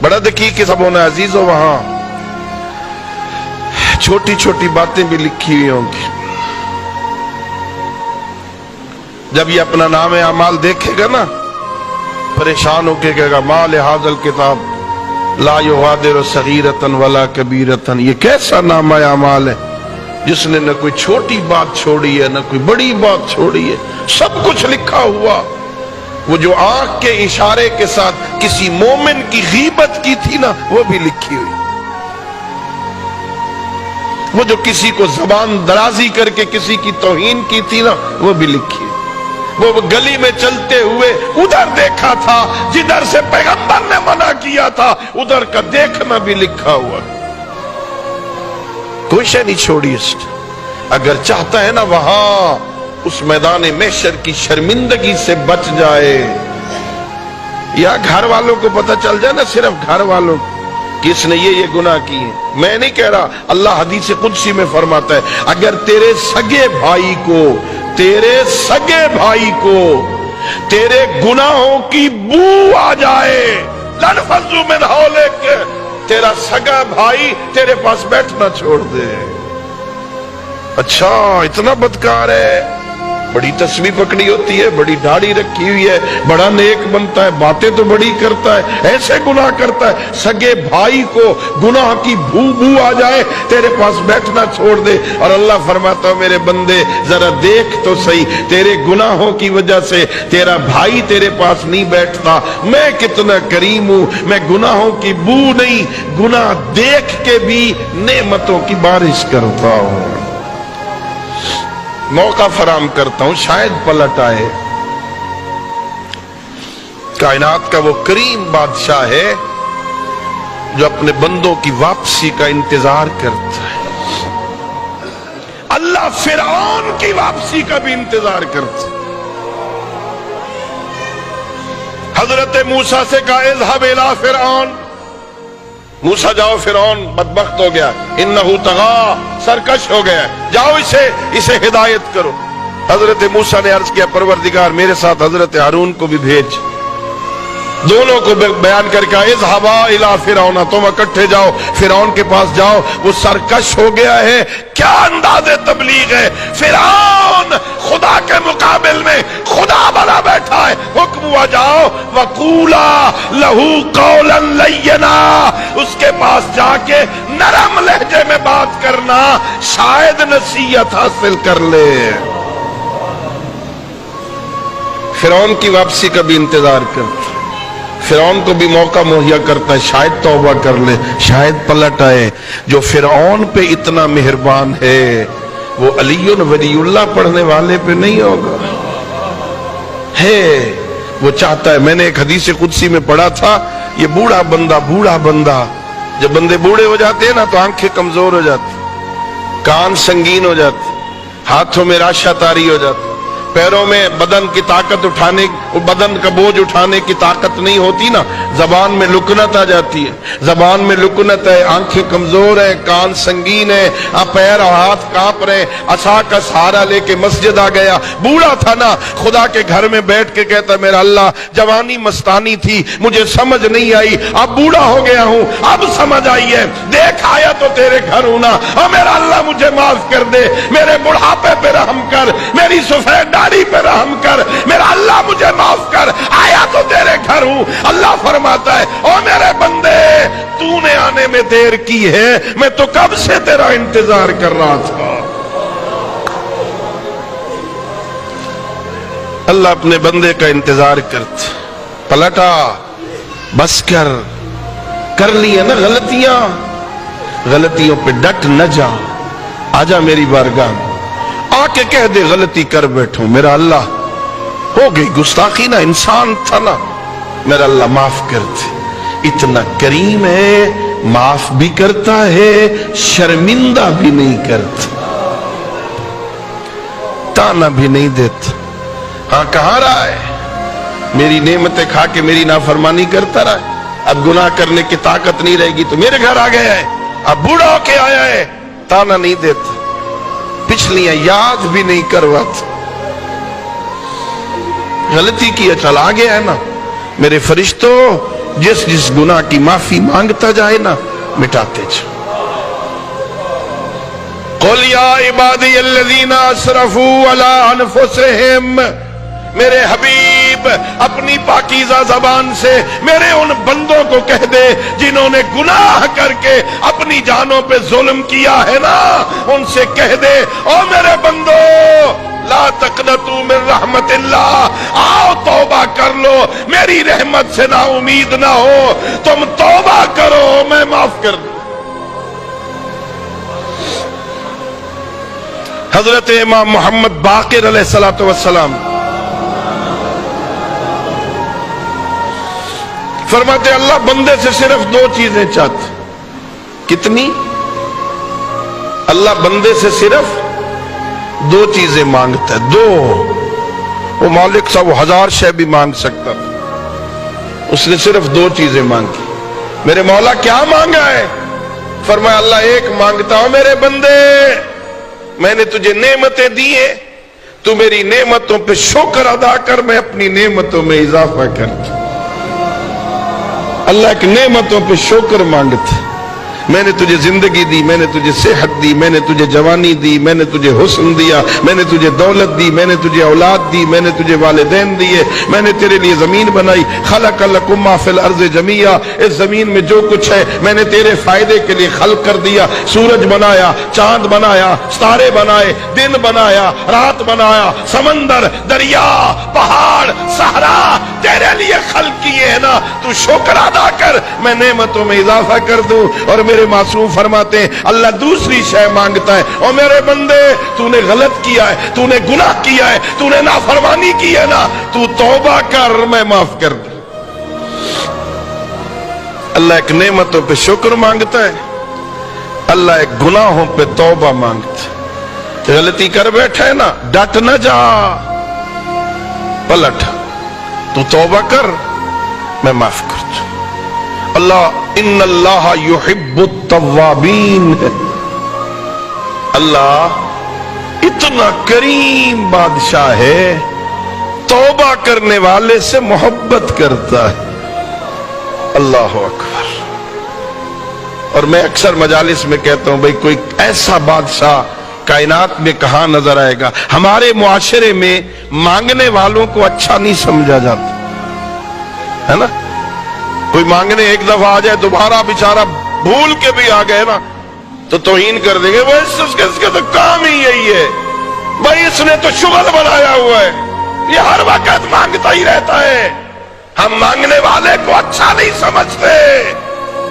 बड़ा दकीक सब होना अजीजों, वहां छोटी छोटी बातें भी लिखी हुई होंगी। जब ये अपना नाम अमाल देखेगा ना, परेशान होके कहेगा माल हाजल किताब ला युगादिरु सगीरतन वला कबीरतन। ये कैसा नाम अमाल है जिसने न कोई छोटी बात छोड़ी है न कोई बड़ी बात छोड़ी है, सब कुछ लिखा हुआ। वो जो आंख के इशारे के साथ किसी मोमिन की गीबत की थी ना, वो भी लिखी हुई। वो जो किसी को जबान दराजी करके किसी की तौहीन की थी ना, वो भी लिखी हुई। वो गली में चलते हुए उधर देखा था जिधर से पैगंबर ने मना किया था, उधर का देखना भी लिखा हुआ। कोई शय नहीं छोड़ी इसने। अगर चाहता है ना वहां उस मैदान महशर की शर्मिंदगी से बच जाए, या घर वालों को पता चल जाए ना, सिर्फ घर वालों कि इसने ये गुनाह किए। मैं नहीं कह रहा, अल्लाह हदीस कुदसी में फरमाता है अगर तेरे सगे भाई को तेरे गुनाहों की बू आ जाए, लनफज़ु मिन हौलिक, तेरा सगा भाई तेरे पास बैठना छोड़ दे। अच्छा इतना बदकार है, बड़ी तस्वीर पकड़ी होती है, बड़ी दाढ़ी रखी हुई है, बड़ा नेक बनता है, बातें तो बड़ी करता है, ऐसे गुनाह करता है, सगे भाई को गुनाह की बू आ जाए तेरे पास बैठना छोड़ दे। और अल्लाह फरमाता है मेरे बंदे जरा देख तो सही, तेरे गुनाहों की वजह से तेरा भाई तेरे पास नहीं बैठता, मैं कितना करीम हूं, मैं गुनाहों की बू नहीं, गुनाह देख के भी नेमतों की बारिश करता हूं, मौका फराम करता हूं, शायद पलट आए। कायनात का वो करीम बादशाह है जो अपने बंदों की वापसी का इंतजार करता है। अल्लाह फिरौन की वापसी का भी इंतजार करता है। हजरत मूसा से कहा इज़हब इला फिरौन, मूसा जाओ, फिरौन बदबख्त हो गया, इन्नहु तगा, सरकश हो गया, जाओ इसे हिदायत करो। हजरत मूसा ने अर्ज किया परवरदिगार मेरे साथ हजरत हारून को भी भेज। दोनों को बयान करके इज़हबा इला फिरौन, तुम इकट्ठे जाओ, फिरौन के पास जाओ, वो सरकश हो गया है। क्या अंदाज़े तबलीग है, फिरौन खुदा के मुकाबिल में खुदा बना बैठा है। हुक्म हुआ जाओ वकूला लहू कौलन लय्यना, उसके पास जाके नरम लहजे में बात करना, शायद नसीहत हासिल कर ले। फिरौन की वापसी का भी इंतजार करता, फिरौन को भी मौका मुहैया करता है, शायद तौबा कर ले, शायद पलट आए। जो फिरौन पे इतना मेहरबान है वो अलीयुन वलीउल्लाह पढ़ने वाले पे नहीं होगा है। वो चाहता है, मैंने एक हदीस कुदसी में पढ़ा था, ये बूढ़ा बंदा, जब बंदे बूढ़े हो जाते हैं ना तो आंखें कमजोर हो जाती, कान संगीन हो जाते, हाथों में राशा तारी हो जाती, पैरों में बदन की ताकत उठाने, बदन का बोझ उठाने की ताकत नहीं होती ना, जबान में लुकनत आ जाती है, जबान में लुकनत है, आंखें कमजोर है, कान संगीन है, पैर और हाथ कांप रहे। असा का सहारा लेके मस्जिद आ गया, बूढ़ा था ना, खुदा के घर में बैठ के कहता मेरा अल्लाह जवानी मस्तानी थी, मुझे समझ नहीं आई, अब बूढ़ा हो गया हूं, अब समझ आई है, देख आया तो तेरे घर हूं ना, और मेरा अल्लाह मुझे माफ कर दे, मेरे बुढ़ापे पे रहम कर, मेरी सफेद दाढ़ी पे रहम कर, मेरा अल्लाह मुझे माफ कर, आया तो तेरे घर हूं। अल्लाह फरमाता है ओ मेरे बंदे तूने आने में देर की है, मैं तो कब से तेरा इंतजार कर रहा था। अल्लाह अपने बंदे का इंतजार करता, पलटा, बस कर लिया ना गलतियों पे डट न जा, आजा मेरी बारगाह में, आके कह दे गलती कर बैठो, मेरा अल्लाह हो गई गुस्ताखी ना, इंसान था ना, मेरा अल्लाह माफ कर दे। इतना करीम है, माफ भी करता है, शर्मिंदा भी नहीं करता, ताना भी नहीं देता। हाँ कहां रहा है, मेरी नेमतें खा के मेरी नाफरमानी करता रहा है, अब गुनाह करने की ताकत नहीं रहेगी तो मेरे घर आ गया है, अब बूढ़ा होके आया है, ताना नहीं देता, पिछलियां याद भी नहीं करवाता, गलती की चला गया है ना। मेरे फरिश्तों जिस जिस गुनाह की माफी मांगता जाए ना, मिटाते जाओ। कुल या इबादी अल्लज़ीना असरफू अला अनफुसिहिम, मेरे हबीब अपनी पाकीज़ा ज़बान से मेरे उन बंदों को कह दे जिन्होंने गुनाह करके अपनी जानों पे जुल्म किया है ना, उनसे कह दे, ओ मेरे बंदो, ला तक़नतू मिन रहमतिल्लाह, आओ तौबा कर लो, मेरी रहमत से ना उम्मीद ना हो, तुम तौबा करो, मैं माफ कर दूं। हजरत इमाम मोहम्मद बाकिर अलैहिस्सलातु वस्सलाम फरमाते, अल्लाह बंदे से सिर्फ दो चीजें चाहते। कितनी? अल्लाह बंदे से सिर्फ दो चीजें मांगता है, दो। वो मालिक साहब 1000 शय भी मांग सकता था, उसने सिर्फ दो चीजें मांगी। मेरे मौला क्या मांगा है? फरमाया, अल्लाह एक मांगता हूं, मेरे बंदे, मैंने तुझे नेमतें दी है, तू मेरी नेमतों पे शुक्र अदा कर, मैं अपनी नेमतों में इजाफा कर। अल्लाह की नेमतों पे शुक्र मांगते। मैंने तुझे जिंदगी दी, मैंने तुझे सेहत दी, मैंने तुझे जवानी दी, मैंने तुझे हुस्न दिया, मैंने तुझे दौलत दी, मैंने तुझे औलाद दी, मैंने तुझे वालिदैन दिए, मैंने तेरे लिए जमीन बनाई। खलक लकुम मा फिल अर्ज़ जमीया, इस जमीन में जो कुछ है मैंने तेरे फायदे के लिए खल्क कर दिया। सूरज बनाया, चांद बनाया, तारे बनाए, दिन बनाया, रात बनाया, समंदर, दरिया, पहाड़, सहरा तेरे लिए खल्क किए है ना, तू शुक्र अदा कर, मैं नेमतों में इजाफा कर दूं। और मेरे मासूम फरमाते हैं, अल्लाह दूसरी शय मांगता है, और मेरे बंदे, तूने गलत किया है, तूने गुनाह किया है, तूने नाफरमानी की है ना, तू तौबा कर, मैं माफ कर दूं। अल्लाह एक नेमतों पे शुक्र मांगता है, अल्लाह एक गुनाहों पे तौबा मांगता है। गलती कर बैठा है ना, डट न जा, पलट, तू तौबा कर, मैं माफ कर दूं। अल्लाह इन्नल्लाह युहिब्बुत तव्वाबीन, अल्लाह इतना करीम बादशाह है, तौबा करने वाले से मोहब्बत करता है। अल्लाह अकबर। और मैं अक्सर मजालिस में कहता हूं, भाई कोई ऐसा बादशाह कायनात में कहां नजर आएगा। हमारे मुआशरे में मांगने वालों को अच्छा नहीं समझा जाता है ना। कोई मांगने एक दफा आ जाए, दोबारा बेचारा भूल के भी आ गए ना, तो तौहीन कर देंगे, वो इसका तो काम ही यही है, भाई इसने तो शुगल बनाया हुआ है, ये हर वक्त मांगता ही रहता है। हम मांगने वाले को अच्छा नहीं समझते।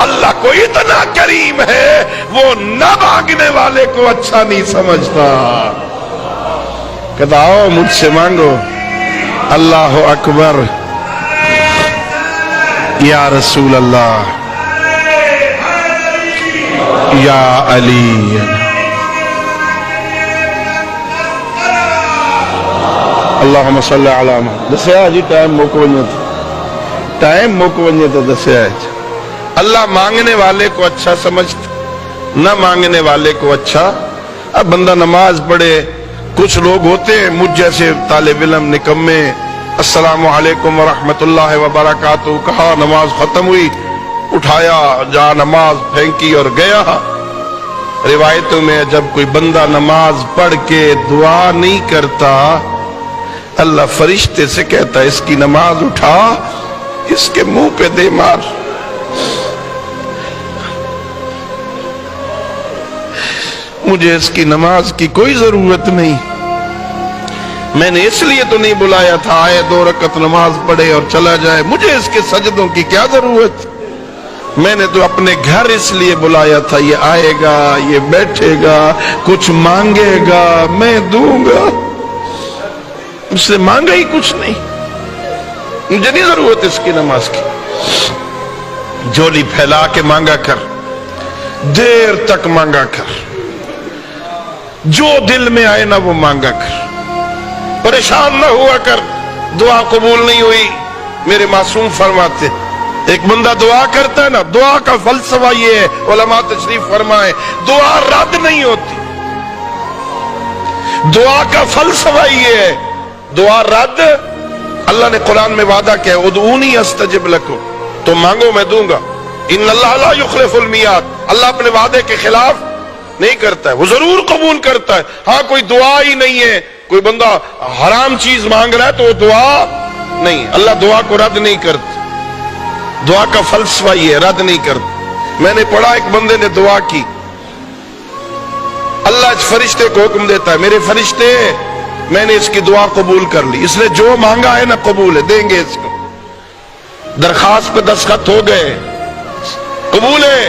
अल्लाह को इतना करीम है, वो न मांगने वाले को अच्छा नहीं समझता। कहता आओ मुझसे मांगो। अल्लाह अकबर, या रसूल अल्लाह, या अली। अल्लाहुम्मा सल्ली अला मुहम्मद। दसिया जी टाइम मुक वञे थो, टाइम मुक वञे तो दसिया। अल्लाह मांगने वाले को अच्छा समझता, न मांगने वाले को अच्छा। अब बंदा नमाज पढ़े, कुछ लोग होते हैं मुझ जैसे तालिब इल्म निकम्मे, अस्सलामु अलैकुम व रहमतुल्लाहि व बरकातुहू कहा, नमाज खत्म हुई, उठाया, जा नमाज फेंकी और गया। रिवायतों में जब कोई बंदा नमाज पढ़ के दुआ नहीं करता, अल्लाह फरिश्ते से कहता है, इसकी नमाज उठा, इसके मुंह पे दे मार। मुझे इसकी नमाज की कोई जरूरत नहीं, मैंने इसलिए तो नहीं बुलाया था, आए 2 रकत नमाज पढ़े और चला जाए, मुझे इसके सजदों की क्या जरूरत। मैंने तो अपने घर इसलिए बुलाया था, ये आएगा, ये बैठेगा, कुछ मांगेगा, मैं दूंगा, उससे मांगा ही कुछ नहीं, मुझे नहीं जरूरत इसकी नमाज की। झोली फैला के मांगा कर, देर तक मांगा कर, जो दिल में आए ना वो मांगा कर, परेशान ना हुआ कर। दुआ कबूल नहीं हुई, मेरे मासूम फरमाते, एक बंदा दुआ करता है ना, दुआ का फलसफा ये है, उलमा तशरीफ फरमाए, दुआ रद्द नहीं होती। दुआ का फलसफा ये है, दुआ रद्द, अल्लाह ने कुरान में वादा किया, उदऊनी अस्तजिब लकुम, तुम मांगो मैं दूंगा। इन्नल्लाह ला युखलिफुल मियाद, अल्लाह अपने वादे के खिलाफ नहीं करता है, वो जरूर कबूल करता है। हाँ, कोई दुआ ही नहीं है, कोई बंदा हराम चीज मांग रहा है तो वो दुआ नहीं, अल्लाह दुआ को रद्द नहीं करता। दुआ का फलसफा ये है, रद्द नहीं करता। मैंने पढ़ा एक बंदे ने दुआ की, अल्लाह इस फरिश्ते को हुक्म देता है, मेरे फरिश्ते मैंने इसकी दुआ कबूल कर ली, इसने जो मांगा है ना कबूल है, देंगे इसको। दरखास्त पे दस्तखत हो गए, कबूल है,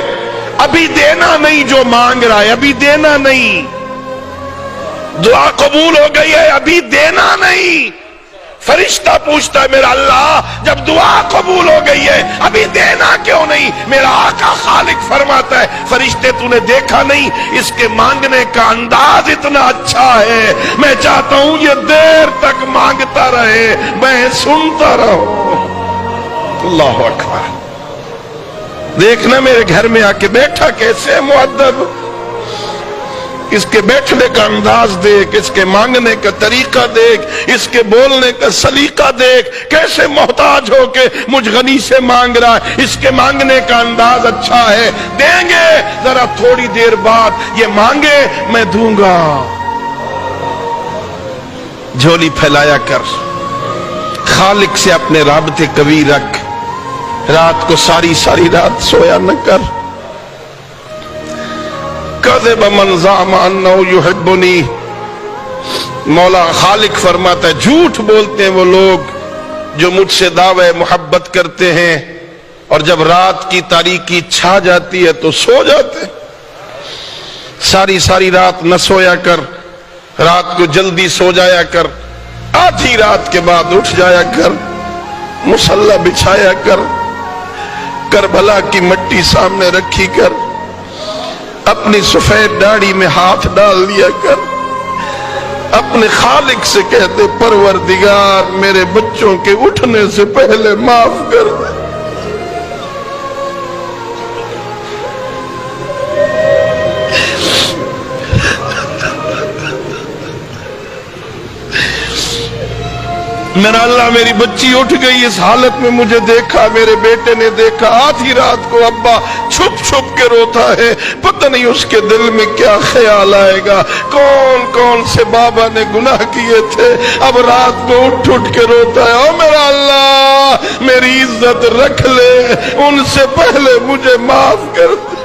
अभी देना नहीं जो मांग रहा है, अभी देना नहीं। दुआ कबूल हो गई है, अभी देना नहीं। फरिश्ता पूछता है, मेरा अल्लाह जब दुआ कबूल हो गई है अभी देना क्यों नहीं? मेरा आका खालिक फरमाता है, फरिश्ते तूने देखा नहीं, इसके मांगने का अंदाज इतना अच्छा है, मैं चाहता हूं ये देर तक मांगता रहे, मैं सुनता रहूं। अल्लाह अकबर। देखना मेरे घर में आके बैठा कैसे मुअद्दब, इसके बैठने का अंदाज देख, इसके मांगने का तरीका देख, इसके बोलने का सलीका देख, कैसे मोहताज होके मुझ गनी से मांग रहा है, इसके मांगने का अंदाज अच्छा है। देंगे, जरा थोड़ी देर बाद ये मांगे मैं दूंगा। झोली फैलाया कर, खालिक से अपने राबते कवी रख, रात को सारी सारी रात सोया न कर। कज़ब मन ज़अम अन्नहु युहिब्बुनी, मौला खालिक फरमाता है, झूठ बोलते हैं वो लोग जो मुझसे दावे मोहब्बत करते हैं और जब रात की तारीकी छा जाती है तो सो जाते। सारी सारी रात न सोया कर, रात को जल्दी सो जाया कर, आधी रात के बाद उठ जाया कर, मुसल्ला बिछाया कर, करबला की मिट्टी सामने रखी कर, अपनी सफेद दाढ़ी में हाथ डाल लिया कर, अपने खालिक से कहते, परवरदिगार मेरे बच्चों के उठने से पहले माफ कर दे। मेरा अल्लाह मेरी बच्ची उठ गई, इस हालत में मुझे देखा, मेरे बेटे ने देखा, आधी रात को अब्बा छुप छुप के रोता है, पता नहीं उसके दिल में क्या ख्याल आएगा, कौन कौन से बाबा ने गुनाह किए थे, अब रात को उठ उठ के रोता है, ओ मेरा अल्लाह मेरी इज्जत रख ले, उनसे पहले मुझे माफ कर दे।